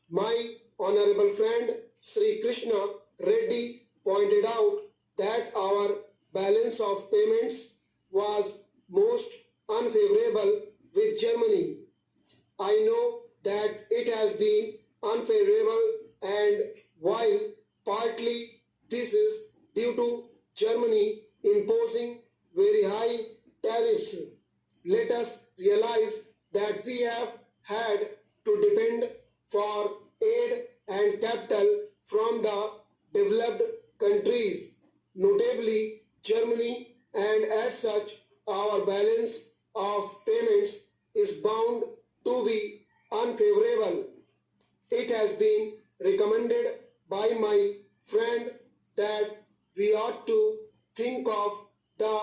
My honorable friend Sri Krishna Reddy pointed out that our balance of payments was most unfavorable with Germany. I know that it has been unfavorable, and while partly this is due to Germany imposing very high tariffs, let us realize that we have had to depend for aid and capital from the developed countries, notably Germany, and as such, our balance of payments is bound to be unfavorable. It has been recommended by my friend that we ought to think of the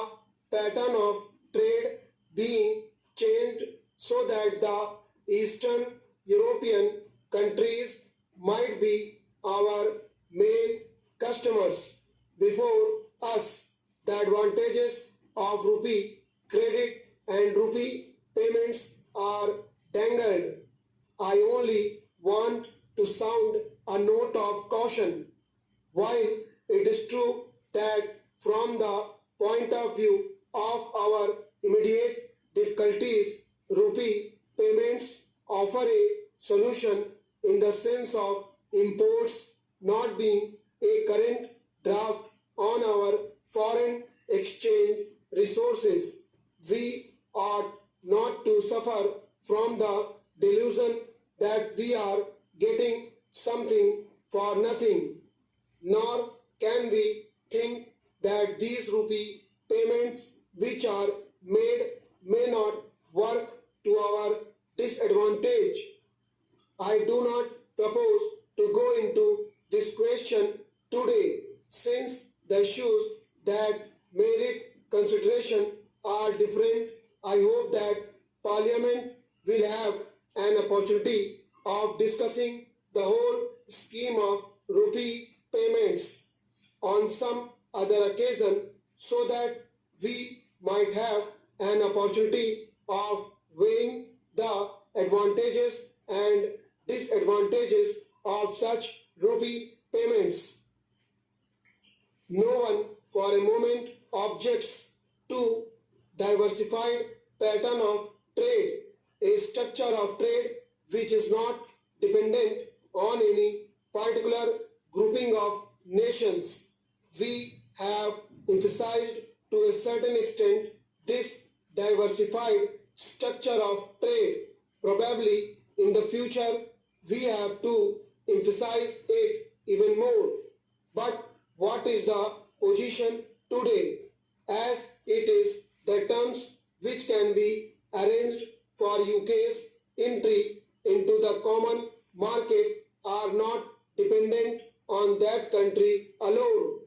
pattern of trade being changed so that the Eastern European countries might be our main customers before us. The advantages of rupee credit and rupee payments are dangled. I only want to sound a note of caution. While it is true that from the point of view of our immediate difficulties, rupee payments offer a solution in the sense of imports not being a current draft on our foreign exchange resources. We ought not to suffer from the delusion that we are getting something for nothing, nor can we think that these rupee payments which are made may not work to our disadvantage. I do not propose to go into this question today, since the issues that merit consideration are different. I hope that Parliament will have an opportunity of discussing the whole scheme of rupee payments on some other occasion, so that we might have an opportunity of weighing the advantages and disadvantages of such rupee payments. No one for a moment objects to diversified pattern of trade, a structure of trade which is not dependent on any particular grouping of nations. We have emphasized to a certain extent this diversified structure of trade. Probably in the future we have to emphasize it even more. But what is the position today? As it is, the terms which can be arranged for UK's entry into the common market are not dependent on that country alone.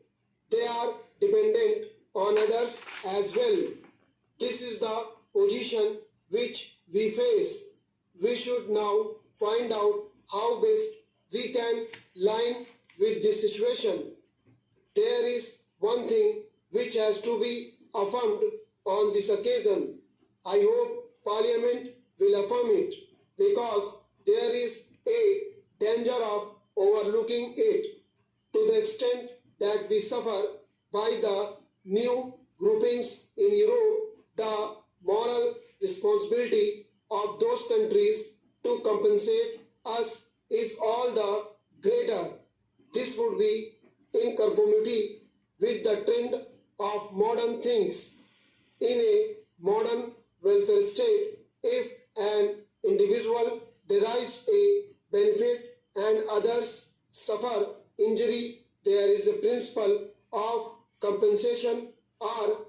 They are dependent on others as well. This is the position which we face. We should now find out how best we can line with this situation. There is one thing which has to be affirmed on this occasion. I hope Parliament will affirm it, because there is a danger of overlooking it to the extent that we suffer by the new groupings in Europe. The moral responsibility of those countries to compensate us is all the greater. This would be in conformity with the trend of modern things. In a modern welfare state, if an individual derives a benefit and others suffer injury, there is a principle of compensation or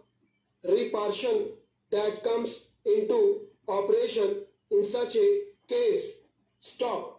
repartition that comes into operation in such a case. Stop.